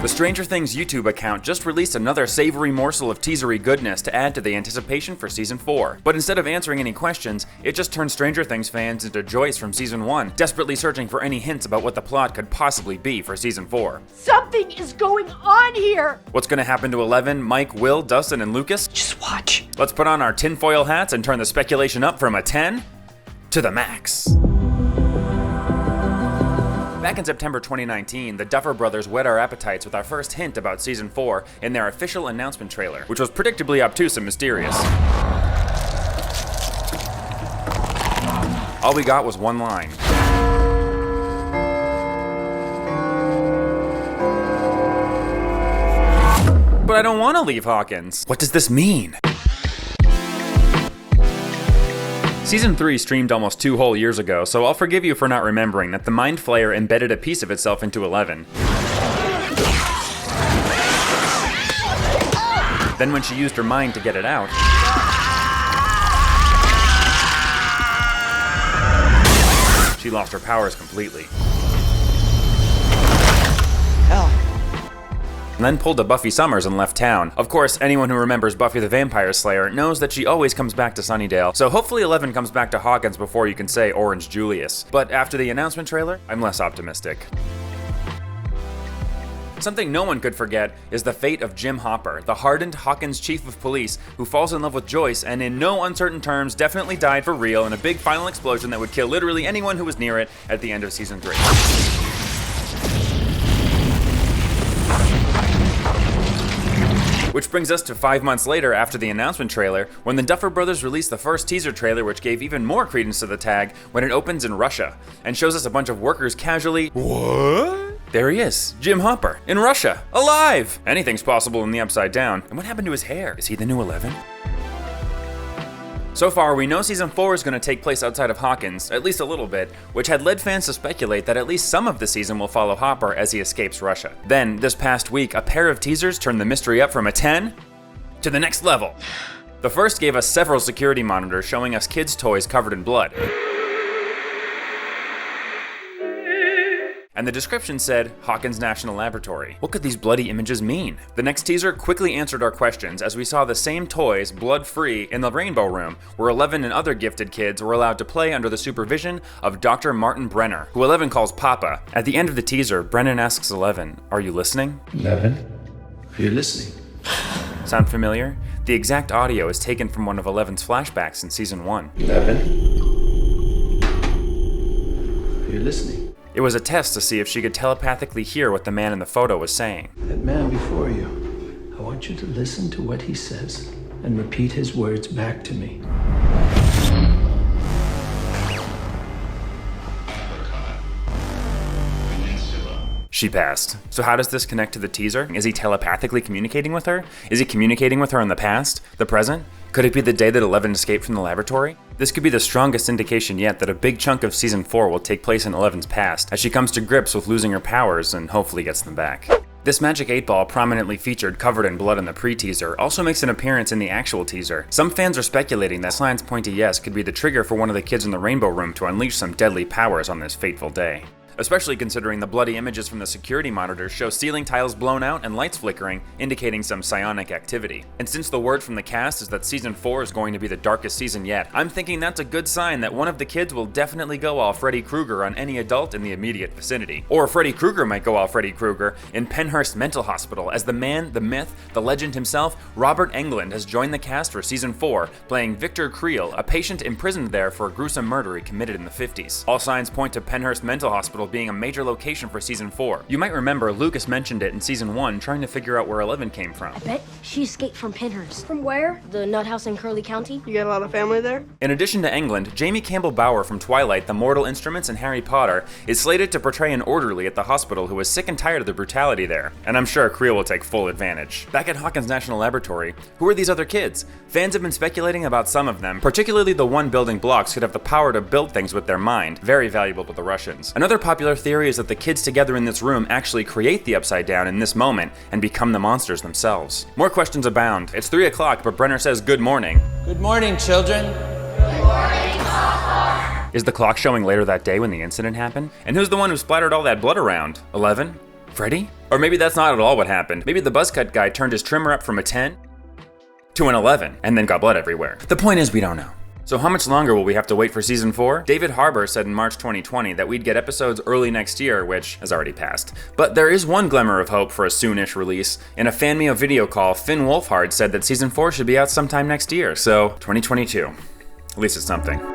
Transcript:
The Stranger Things YouTube account just released another savory morsel of teasery goodness to add to the anticipation for Season 4. But instead of answering any questions, it just turned Stranger Things fans into Joyce from Season 1, desperately searching for any hints about what the plot could possibly be for Season 4. Something is going on here! What's gonna happen to Eleven, Mike, Will, Dustin, and Lucas? Just watch. Let's put on our tinfoil hats and turn the speculation up from a 10 to the max. Back in September 2019, the Duffer Brothers whet our appetites with our first hint about Season 4 in their official announcement trailer, which was predictably obtuse and mysterious. All we got was one line. But I don't want to leave Hawkins. What does this mean? Season 3 streamed almost 2 whole years ago, so I'll forgive you for not remembering that the Mind Flayer embedded a piece of itself into Eleven. Then when she used her mind to get it out, she lost her powers completely. Hell. And then pulled a Buffy Summers and left town. Of course, anyone who remembers Buffy the Vampire Slayer knows that she always comes back to Sunnydale, so hopefully Eleven comes back to Hawkins before you can say Orange Julius. But after the announcement trailer, I'm less optimistic. Something no one could forget is the fate of Jim Hopper, the hardened Hawkins chief of police who falls in love with Joyce and in no uncertain terms definitely died for real in a big final explosion that would kill literally anyone who was near it at the end of Season 3. Which brings us to 5 months later after the announcement trailer, when the Duffer Brothers released the first teaser trailer which gave even more credence to the tag when it opens in Russia, and shows us a bunch of workers casually— What? There he is, Jim Hopper, in Russia, alive! Anything's possible in the Upside Down. And what happened to his hair? Is he the new Eleven? So far, we know Season 4 is going to take place outside of Hawkins, at least a little bit, which had led fans to speculate that at least some of the season will follow Hopper as he escapes Russia. Then, this past week, a pair of teasers turned the mystery up from a 10 to the next level. The first gave us several security monitors showing us kids' toys covered in blood. And the description said, Hawkins National Laboratory. What could these bloody images mean? The next teaser quickly answered our questions as we saw the same toys, blood-free, in the Rainbow Room, where Eleven and other gifted kids were allowed to play under the supervision of Dr. Martin Brenner, who Eleven calls Papa. At the end of the teaser, Brennan asks Eleven, "Are you listening?" Eleven, are you listening? Sound familiar? The exact audio is taken from one of Eleven's flashbacks in Season 1. 11, are you listening? It was a test to see if she could telepathically hear what the man in the photo was saying. That man before you, I want you to listen to what he says and repeat his words back to me. She passed. So how does this connect to the teaser? Is he telepathically communicating with her? Is he communicating with her in the past? The present? Could it be the day that Eleven escaped from the laboratory? This could be the strongest indication yet that a big chunk of Season 4 will take place in Eleven's past, as she comes to grips with losing her powers and hopefully gets them back. This magic 8-ball prominently featured covered in blood in the pre-teaser also makes an appearance in the actual teaser. Some fans are speculating that signs point to yes could be the trigger for one of the kids in the Rainbow Room to unleash some deadly powers on this fateful day. Especially considering the bloody images from the security monitors show ceiling tiles blown out and lights flickering, indicating some psionic activity. And since the word from the cast is that Season 4 is going to be the darkest season yet, I'm thinking that's a good sign that one of the kids will definitely go all Freddy Krueger on any adult in the immediate vicinity. Or Freddy Krueger might go all Freddy Krueger in Pennhurst Mental Hospital, as the man, the myth, the legend himself, Robert Englund, has joined the cast for Season 4, playing Victor Creel, a patient imprisoned there for a gruesome murder he committed in the 50s. All signs point to Pennhurst Mental Hospital being a major location for Season 4. You might remember Lucas mentioned it in Season 1, trying to figure out where Eleven came from. I bet she escaped from Pennhurst. From where? The nut house in Curly County. You got a lot of family there? In addition to Englund, Jamie Campbell Bower from Twilight, The Mortal Instruments, and Harry Potter is slated to portray an orderly at the hospital who is sick and tired of the brutality there, and I'm sure Creel will take full advantage. Back at Hawkins National Laboratory, who are these other kids? Fans have been speculating about some of them, particularly the one building blocks could have the power to build things with their mind, very valuable to the Russians. Another popular theory is that the kids together in this room actually create the Upside Down in this moment and become the monsters themselves. More questions abound. It's 3 o'clock, but Brenner says good morning. Good morning, children. Good morning, Papa. Is the clock showing later that day when the incident happened? And who's the one who splattered all that blood around? Eleven? Freddy? Or maybe that's not at all what happened. Maybe the buzz cut guy turned his trimmer up from a 10 to an 11 and then got blood everywhere. The point is, we don't know. So how much longer will we have to wait for season 4? David Harbour said in March 2020 that we'd get episodes early next year, which has already passed. But there is one glimmer of hope for a soonish release. In a fan mail video call, Finn Wolfhard said that season 4 should be out sometime next year, so 2022. At least it's something.